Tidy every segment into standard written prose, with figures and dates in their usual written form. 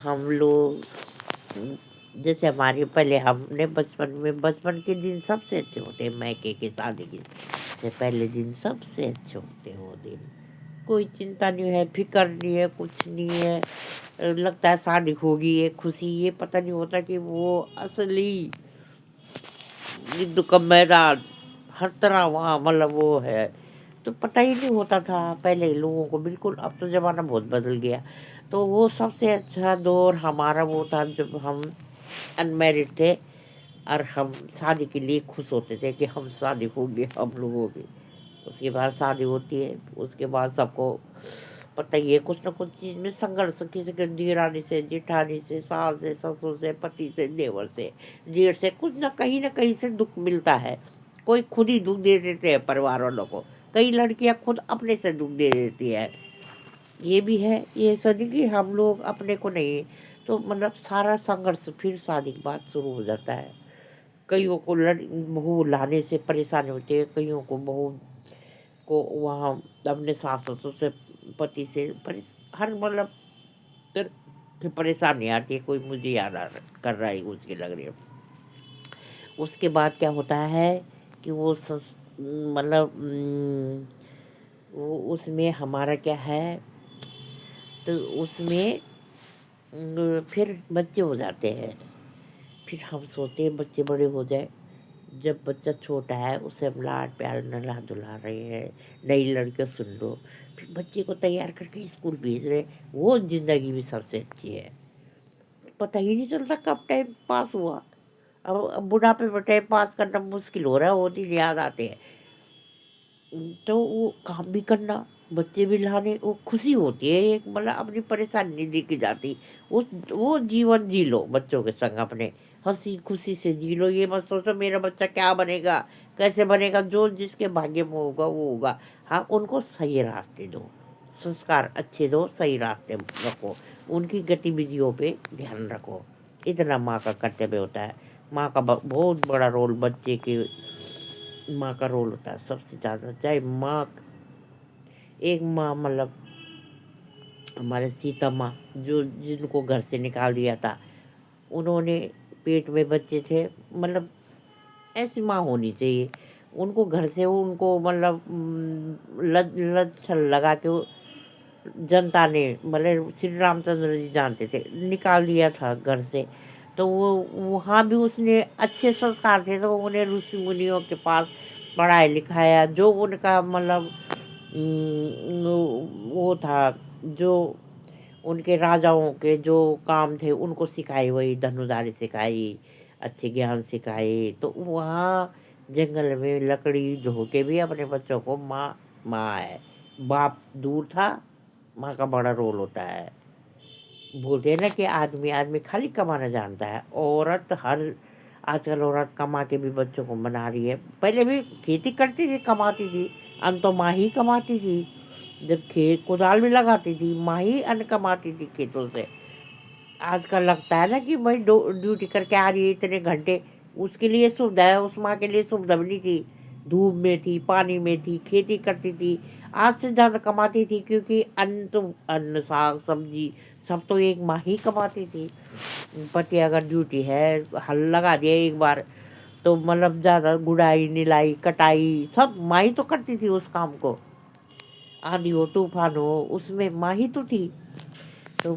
हम लोग जैसे हमारे पहले हमने बचपन के दिन सबसे अच्छे होते हैं, मायके की शादी के से पहले दिन सबसे अच्छे होते हैं वो दिन। कोई चिंता नहीं है, फिक्र नहीं है, कुछ नहीं है। लगता है शादी होगी, ये खुशी, ये पता नहीं होता कि वो असली युद्ध का मैदान हर तरह वहाँ मतलब वो है। तो पता ही नहीं होता था पहले लोगों को बिल्कुल। अब तो ज़माना बहुत बदल गया। तो वो सबसे अच्छा दौर हमारा वो था जब हम अनमैरिड थे और हम शादी के लिए खुश होते थे कि हम शादी होगी हम लोगों की। उसके बाद शादी होती है, उसके बाद सबको पता ही है कुछ ना कुछ चीज़ में संघर्ष, किसी के दिरानी से, जेठानी से, सास से, ससुर से, पति से, देवर से, जेठ से, कुछ ना कहीं से दुख मिलता है। कोई खुद ही दुख दे देते हैं परिवार वालों को। कई लड़कियां खुद अपने से दुख दे देती है। ये भी है, ये सदी कि हम लोग अपने को नहीं। तो मतलब सारा संघर्ष फिर शादी के बाद शुरू हो जाता है। कईयों को बहू लाने से परेशानी होती है, कईयों को बहू को वहाँ अपने सास ससुर से, पति से हर मतलब तरह की परेशानी आती है। कोई मुझे याद कर रहा है, उसकी लग रही है। उसके बाद क्या होता है कि वो मतलब वो उसमें हमारा क्या है, तो उसमें फिर बच्चे हो जाते हैं। फिर हम सोचते हैं बच्चे बड़े हो जाए। जब बच्चा छोटा है उसे हम लाड प्यार नला धुला रहे हैं, नई लड़कियाँ सुन लो, फिर बच्चे को तैयार करके स्कूल भेज रहे हैं, वो ज़िंदगी भी सबसे अच्छी है। पता ही नहीं चलता कब टाइम पास हुआ। अब बुढ़ापे में टाइम पास करना मुश्किल हो रहा है, वो दिन याद आते हैं। तो वो काम भी करना, बच्चे भी लाने, वो खुशी होती है एक, मतलब अपनी परेशानी नहीं देखी जाती। वो जीवन जी लो बच्चों के संग अपने, हंसी खुशी से जी लो। ये मत सोचो मेरा बच्चा क्या बनेगा, कैसे बनेगा। जो जिसके भाग्य में होगा वो होगा। हाँ, उनको सही रास्ते दो, संस्कार अच्छे दो, सही रास्ते रखो, उनकी गतिविधियों पे ध्यान रखो। इतना माँ का कर्तव्य होता है। माँ का बहुत बड़ा रोल बच्चे के, माँ का रोल होता है सबसे ज़्यादा। चाहे माँ, एक माँ मतलब हमारे सीता माँ, जो जिनको घर से निकाल दिया था, उन्होंने पेट में बच्चे थे, मतलब ऐसी माँ होनी चाहिए। उनको घर से उनको मतलब लज लज छल लगा के जनता ने, मतलब श्री रामचंद्र जी जानते थे, निकाल दिया था घर से। तो वो वहाँ भी उसने अच्छे संस्कार थे, तो उन्हें ऋषि मुनियों के पास पढ़ाया लिखाया। जो उनका मतलब वो था, जो उनके राजाओं के जो काम थे उनको सिखाई, वही धनुधारी सिखाई, अच्छे ज्ञान सिखाए। तो वहाँ जंगल में लकड़ी धो के भी अपने बच्चों को माँ, माँ है। बाप दूर था, माँ का बड़ा रोल होता है। बोलते हैं ना कि आदमी आदमी खाली कमाना जानता है, औरत हर, आजकल औरत कमा के भी बच्चों को बना रही है। पहले भी खेती करती थी, कमाती थी, अन्न तो माँ ही कमाती थी। जब खेत कुदाल भी लगाती थी, माँ ही अन्न कमाती थी खेतों से। आजकल लगता है ना कि भाई ड्यूटी करके आ रही है इतने घंटे, उसके लिए सुविधा है, उस माँ के लिए सुविधा भी नहीं थी। धूप में थी, पानी में थी, खेती करती थी, आज से ज़्यादा कमाती थी, क्योंकि अन्न तो, अन्न साग सब्जी सब तो एक माँ ही कमाती थी। पति अगर ड्यूटी है, हल लगा दिया एक बार, तो मतलब ज़्यादा गुड़ाई निलाई कटाई सब माँ ही तो करती थी उस काम को। आंधी हो तूफान हो, उसमें माँ ही तो थी। तो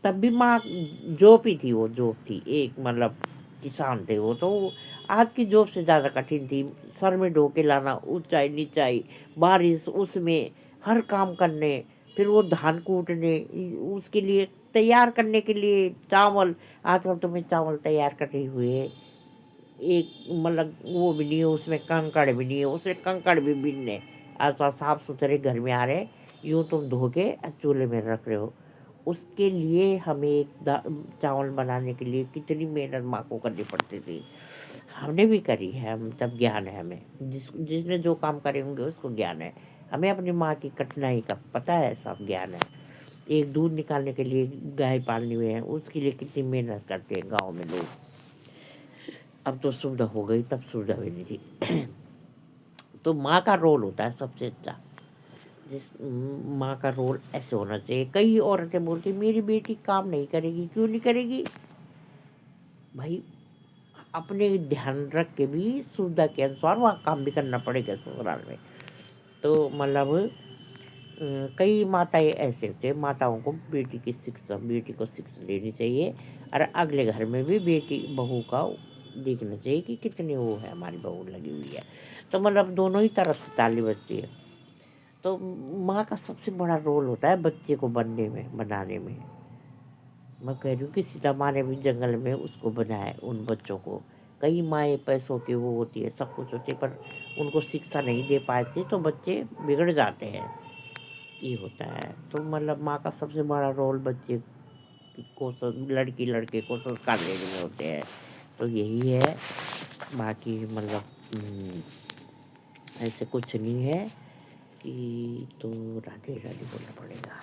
तब भी माँ जॉब ही थी, वो जॉब थी एक, मतलब किसान थे वो तो। आज की जॉब से ज़्यादा कठिन थी। सर में ढो के लाना, ऊंचाई नीचाई, बारिश, उसमें हर काम करने, फिर वो धान कूटने, उसके लिए तैयार करने के लिए चावल। आजकल तो मैं चावल तैयार कर रही हुई है, एक मतलब वो भी नहीं है उसमें, कंकड़ भी नहीं है उसमें, कंकड़ भी बिनने। आज तो साफ सुथरे घर में आ रहे, यूँ तुम धो के चूल्हे में रख रहे हो। उसके लिए हमें एक चावल बनाने के लिए कितनी मेहनत माँ को करनी पड़ती थी। हमने भी करी है, हम तब ज्ञान है हमें। जिसने जो काम करे होंगे उसको ज्ञान है। हमें अपनी माँ की कठिनाई का पता है, सब ज्ञान है। एक दूध निकालने के लिए गाय पालनी हुई है, उसके लिए कितनी मेहनत करते हैं गाँव में लोग। अब तो सुविधा हो गई, तब सुविधा भी नहीं थी। तो माँ का रोल होता है सबसे अच्छा। माँ का रोल ऐसे होना चाहिए। कई औरतें बोलती मेरी बेटी काम नहीं करेगी, क्यों नहीं करेगी भाई? अपने ध्यान रख के भी सुविधा के अनुसार वहाँ काम भी करना पड़ेगा ससुराल में। तो मतलब कई माताएं ऐसे होते हैं, माताओं को बेटी को शिक्षा देनी चाहिए, और अगले घर में भी बेटी बहू का देखना चाहिए कि कितनी वो है, हमारी बहू लगी हुई है। तो मतलब दोनों ही तरफ से ताली बजती है। तो माँ का सबसे बड़ा रोल होता है बच्चे को बनाने में। मैं कह रही हूँ किसी माँ ने भी जंगल में उसको बनाया, उन बच्चों को। कई माएँ पैसों की वो होती है, सब कुछ होती है, पर उनको शिक्षा नहीं दे पाती तो बच्चे बिगड़ जाते हैं, ये होता है। तो मतलब माँ का सबसे बड़ा रोल बच्चे को लड़की लड़के को संस्कार देने में होते हैं। तो यही है, बाकी मतलब ऐसे कुछ नहीं है कि। तो राधे राधे बोलना पड़ेगा।